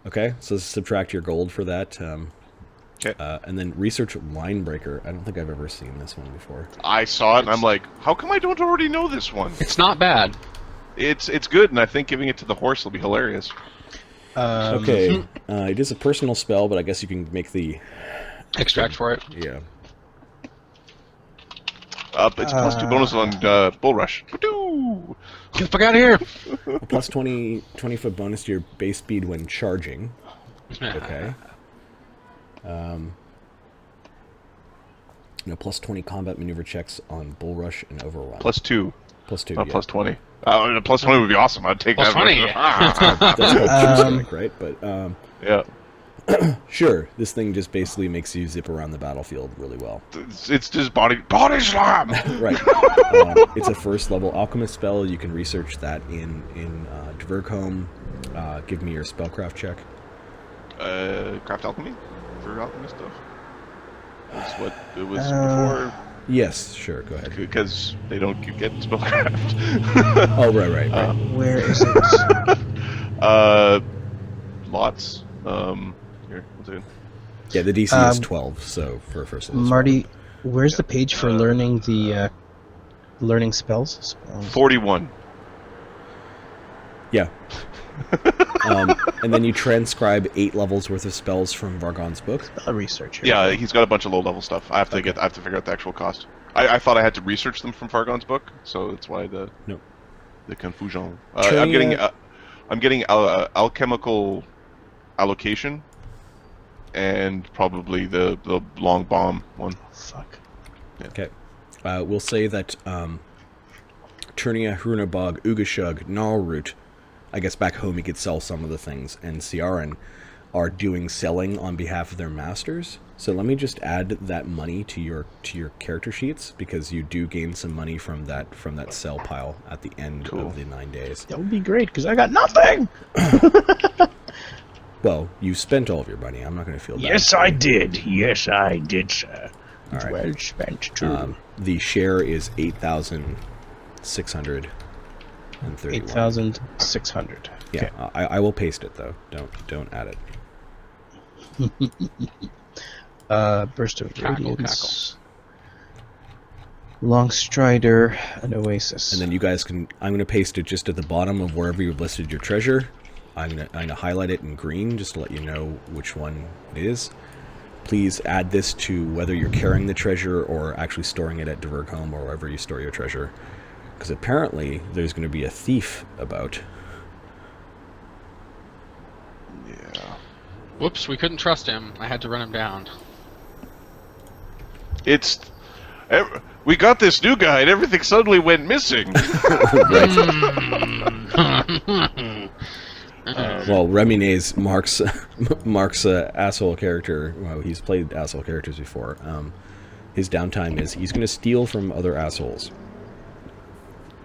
Okay, so subtract your gold for that. Okay. And then research Linebreaker. I don't think I've ever seen this one before. I saw it, and I'm like, how come I don't already know this one? It's not bad. It's good, and I think giving it to the horse will be hilarious. Okay, it is a personal spell, but I guess you can make the... Extract for it. Yeah. It's +2 bonus on Bull Rush. Woo-doo! Get the fuck out of here! A plus 20 foot bonus to your base speed when charging. Okay. And a plus 20 combat maneuver checks on Bull Rush and Overrun. +2. +2. Oh, Yeah. plus 20. Plus 20 would be awesome. I'd take Plus that. 20. That's called true strike, right? But Yeah. sure, this thing just basically makes you zip around the battlefield really well. It's just body slam. Right. It's a first level alchemist spell. You can research that in Dvergholme. Give me your spellcraft check. Craft alchemy for alchemy stuff. That's what it was before. Yes, sure. Go ahead. Because they don't get spellcraft. Oh, right. Where is it? Lots. Here, we'll do. Yeah, the DC is 12. So for a first level. Marty, where's the page for learning the learning spells? 41. Yeah. And then you transcribe 8 levels worth of spells from Vargon's book. A researcher. Yeah, he's got a bunch of low-level stuff. I have to figure out the actual cost. I thought I had to research them from Fargon's book, so that's why the confusion. I'm getting alchemical allocation, and probably the long bomb one. Fuck. Yeah. Okay. We'll say that Turnia, Hrunabog, Ugashug, Gnarlroot, I guess back home you could sell some of the things, and Ciaran are doing selling on behalf of their masters. So let me just add that money to your character sheets, because you do gain some money from that sell pile at the end of the 9 days. That would be great, because I got nothing! Well, you spent all of your money. I'm not going to feel bad. Yes, I did. Yes, I did, sir. All right. Well spent, too. The share is 8,631. 8,600. Yeah, Okay. I will paste it though. Don't add it. Burst of Cackle, Radiance. Long Strider, an Oasis. And then you guys can. I'm going to paste it just at the bottom of wherever you've listed your treasure. I'm gonna highlight it in green just to let you know which one it is. Please add this to whether you're carrying the treasure or actually storing it at Dvergholme or wherever you store your treasure. Because apparently there's going to be a thief about. Yeah. Whoops, we couldn't trust him. I had to run him down. We got this new guy, and everything suddenly went missing. Well, Reminez, Mark's asshole character. Well, he's played asshole characters before. His downtime is he's going to steal from other assholes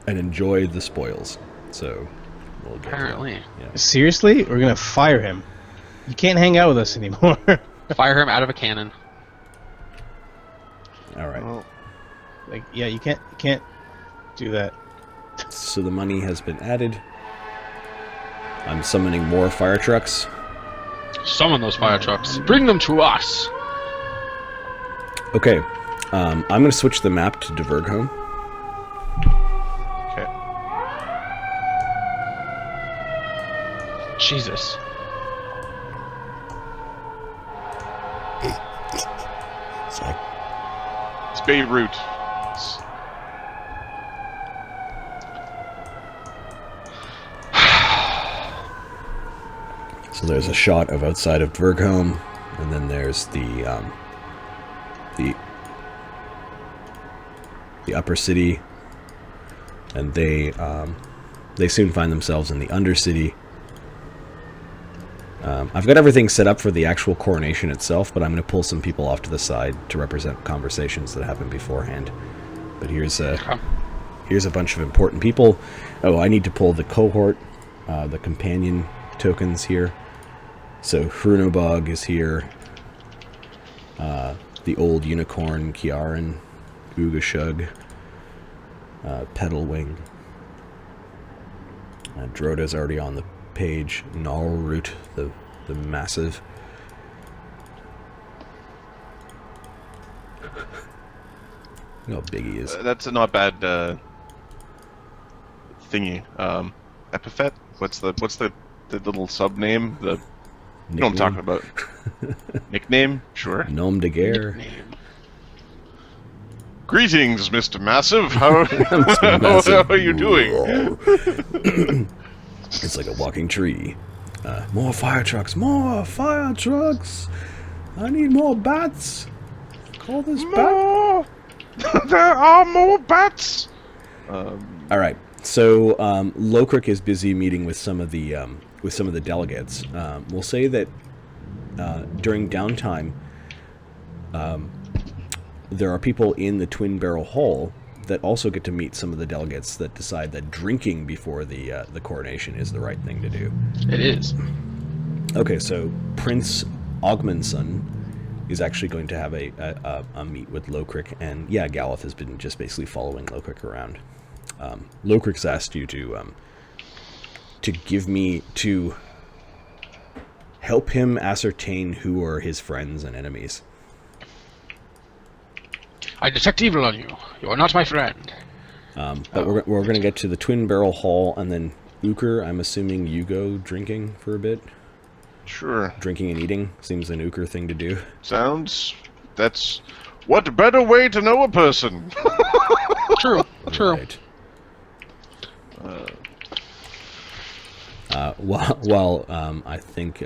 and enjoy the spoils. So, we'll get to that. Apparently. Yeah. Seriously? We're gonna fire him. You can't hang out with us anymore. Fire him out of a cannon. All right. Well, Like, yeah, you can't do that. So the money has been added. I'm summoning more fire trucks. Summon those fire trucks. Bring them to us. Okay. I'm going to switch the map to Dvergholme. okay. Jesus. Sorry. It's Beirut. So there's a shot of outside of Dvergholme, and then there's the upper city, and they soon find themselves in the undercity. I've got everything set up for the actual coronation itself, but I'm going to pull some people off to the side to represent conversations that happened beforehand. But here's a bunch of important people. Oh, I need to pull the cohort, the companion tokens here. So Hrunabog is here. The old unicorn, Ciaran, Ugashug, Petalwing. Droda's already on the page. Gnarlroot, the massive. You know how big he is. That's a not bad thingy. Epithet? What's the little sub name? You know what I'm talking about. Nickname? Sure. Nom de guerre. Greetings, Mr. Massive. How are you doing? It's like a walking tree. More fire trucks. More fire trucks. I need more bats. Call this bat. More! There are more bats! All right. So Lokrik is busy meeting with some of the delegates. We'll say that during downtime, there are people in the Twin Barrel Hall that also get to meet some of the delegates that decide that drinking before the coronation is the right thing to do. It is. Okay, so Prince Ogmundsson is actually going to have a meet with Lokrik, and yeah, Galeth has been just basically following Lokrik around. Lokrik's asked you to help him ascertain who are his friends and enemies. I detect evil on you. You are not my friend. But we're going to get to the Twin Barrel Hall, and then Ukher, I'm assuming you go drinking for a bit? Sure. Drinking and eating seems an Ukher thing to do. That's... What better way to know a person? True. Right. While I think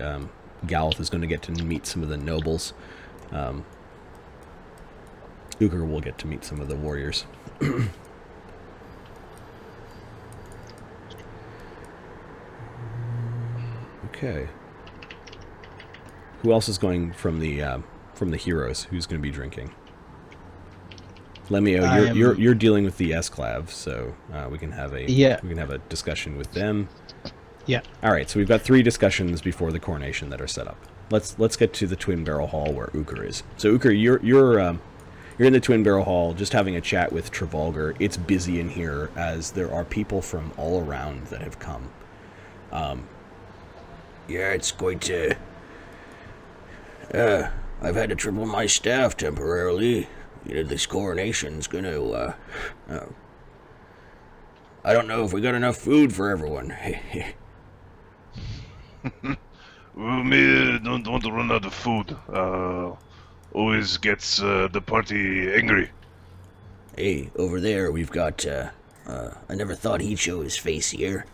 Galeth is going to get to meet some of the nobles, Ukher will get to meet some of the warriors. Okay. Who else is going from the heroes? Who's going to be drinking? Lemio, you're dealing with the esclaves, so we can have a discussion with them. Yeah. All right, so we've got 3 discussions before the coronation that are set up. Let's get to the Twin Barrel Hall where Ukher is. So Ukher, you're in the Twin Barrel Hall, just having a chat with Trafalgar. It's busy in here as there are people from all around that have come. Yeah, it's going to... I've had to triple my staff temporarily. You know, this coronation's gonna, I don't know if we got enough food for everyone. We don't want to run out of food. Always gets the party angry. Hey, over there we've got, I never thought he'd show his face here.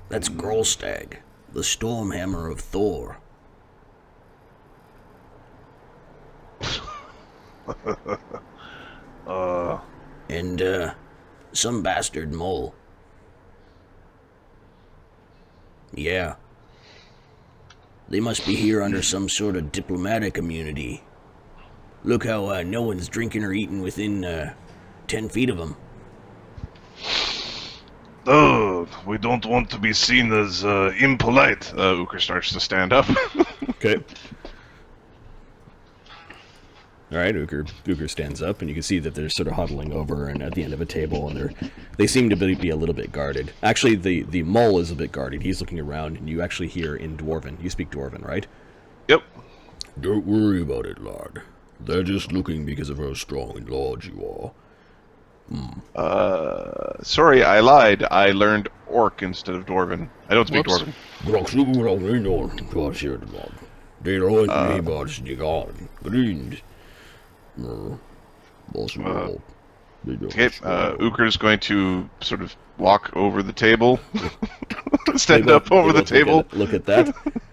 That's Grolstag, the Stormhammer of Thor. And, some bastard mole. Yeah. They must be here under some sort of diplomatic immunity. Look how, no one's drinking or eating within, 10 feet of them. Oh, we don't want to be seen as impolite. Ukher starts to stand up. Okay. All right, Ukher stands up, and you can see that they're sort of huddling over and at the end of a table, and they seem to be a little bit guarded. Actually, the mole is a bit guarded. He's looking around, and you actually hear in Dwarven. You speak Dwarven, right? Yep. Don't worry about it, lad. They're just looking because of how strong and large you are. Sorry, I lied. I learned Orc instead of Dwarven. I don't speak Whoops. Dwarven. Okay, Ukher's going to sort of walk over the table. Stand up over the table. Look at that.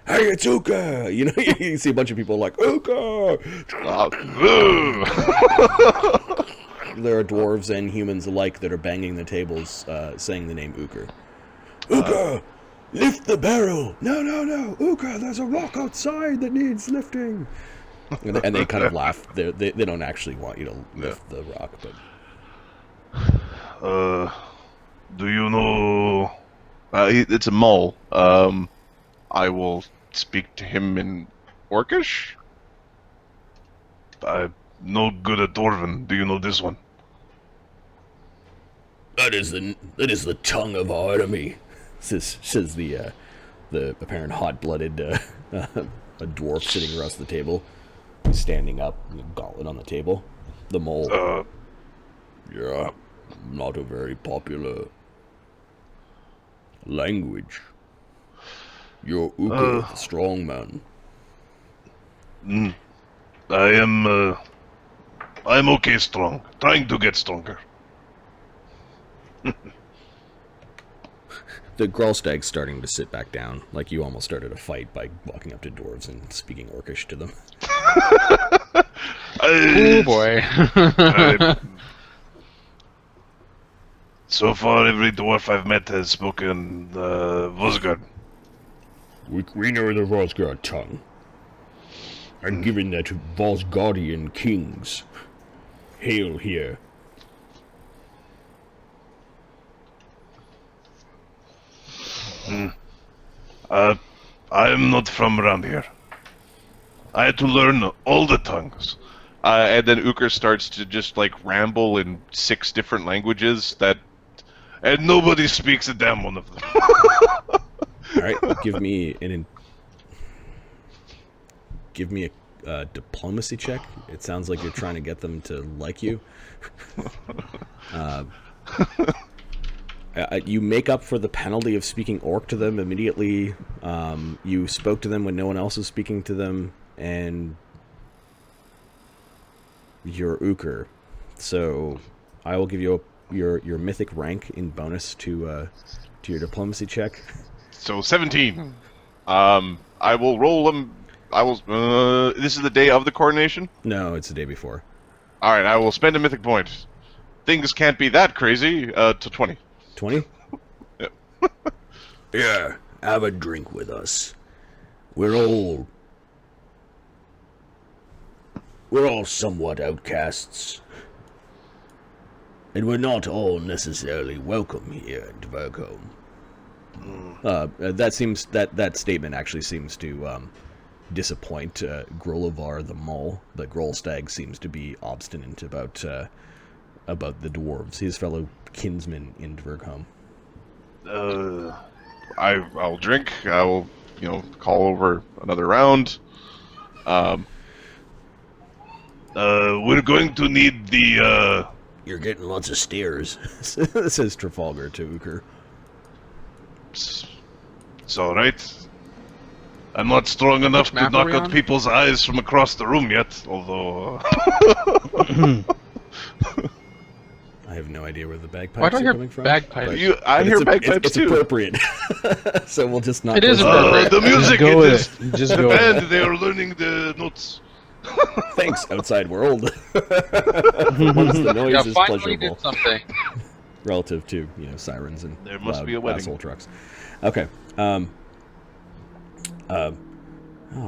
Hey, it's Ukher! You know, you see a bunch of people like, Ukher! There are dwarves and humans alike that are banging the tables, saying the name Ukher. Ukher! Lift the barrel! No! Ukher, there's a rock outside that needs lifting! And they kind of laugh. They don't actually want you to lift the rock, but... Do you know... It's a mole. I will speak to him in Orcish? I'm no good at Dwarven. Do you know this one? That is the tongue of our enemy. Says the apparent hot-blooded a dwarf sitting across the table. He's standing up, gauntlet on the table. The mole. Yeah, not a very popular language. You're Ukher, the strong man. I'm okay strong. Trying to get stronger. The Grolstag's starting to sit back down, like you almost started a fight by walking up to dwarves and speaking Orcish to them. Oh boy. So far, every dwarf I've met has spoken Vosgard. We know the Vosgard tongue. And given that Vosgardian kings hail here, I am not from around here. I had to learn all the tongues. And then Ukher starts to just like ramble in 6 different languages And nobody speaks a damn one of them. All right, give me a diplomacy check. It sounds like you're trying to get them to like you. You make up for the penalty of speaking Orc to them immediately. You spoke to them when no one else was speaking to them, and you're Ukher. So I will give you your mythic rank in bonus to your diplomacy check. So 17. I will roll them. This is the day of the coronation? No, it's the day before. Alright, I will spend a mythic point. Things can't be that crazy. To 20. 20? Yep. Yeah, have a drink with us. We're all somewhat outcasts. And we're not all necessarily welcome here in Dvergholme. That statement actually seems to disappoint Grolovar the Mole. The Grolstag seems to be obstinate about the dwarves, his fellow kinsmen in Dvergholme. I'll drink. I will, call over another round. We're going to need the, You're getting lots of stares. Says Trafalgar to Ukher. It's alright. I'm not strong enough to map knock are we out on? people's eyes from across the room yet, although... I have no idea where the bagpipes Why do I are hear coming from. bagpipes? I but hear it's bagpipes it's too. appropriate. So we'll just not. It is go- appropriate. the music, Go it with is it. Just the go with band, it. they are learning the notes. Thanks, outside world. Once the noise Yeah, is finally pleasurable did something. relative to sirens and There must loud be a wedding. asshole trucks. Okay. Oh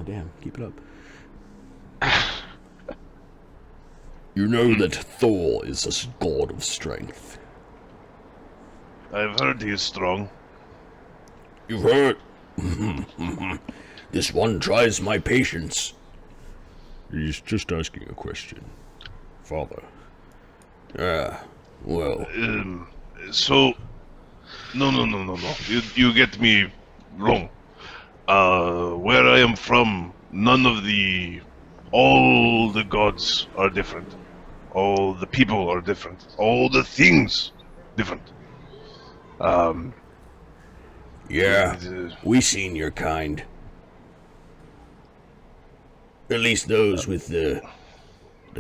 damn! Keep it up. you know that Thor is a god of strength. I've heard he is strong. You've heard? This one tries my patience. He's just asking a question, Father. Ah, well, So... No. You get me wrong. Where I am from, all the gods are different. All the people are different. All the things different. yeah, we seen your kind. At least those with the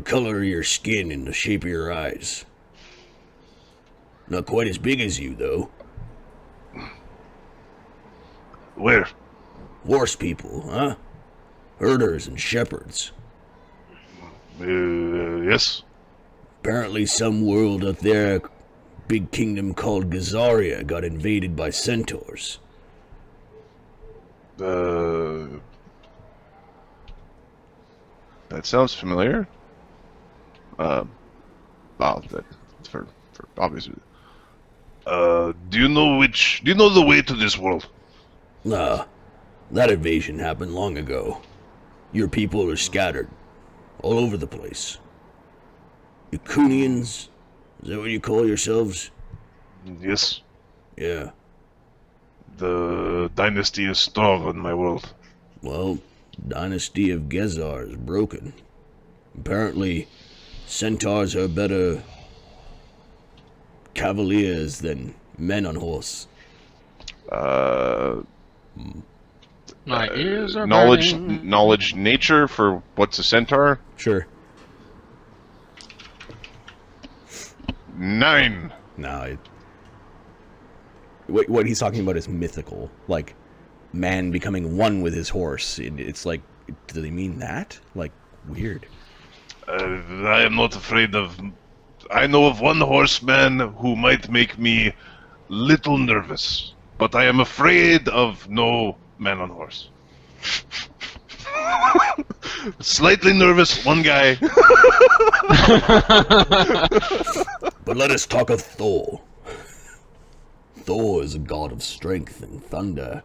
color of your skin and the shape of your eyes. Not quite as big as you, though. Where? Horse people, huh? Herders and shepherds. Yes. Apparently some world out there, big kingdom called Gazaria, got invaded by centaurs. That sounds familiar. Well, that's for obvious. Do you know the way to this world? Nah, that invasion happened long ago. Your people are scattered all over the place. Yakunians? Is that what you call yourselves? Yes. Yeah. The dynasty is strong in my world. Well, dynasty of Gezar is broken. Apparently, centaurs are better cavaliers than men on horse. My ears are Knowledge, burning. nature for what's a centaur? Sure. 9. No. What he's talking about is mythical, like man becoming one with his horse. It's like, do they mean that? Like, weird. I am not afraid of... I know of one horseman who might make me little nervous, but I am afraid of no man on horse. Slightly nervous, one guy. But let us talk of Thor. Thor is a god of strength and thunder.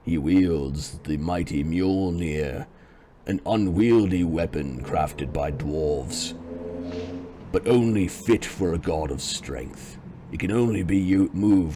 He wields the mighty Mjolnir, an unwieldy weapon crafted by dwarves, but only fit for a god of strength. It can only be moved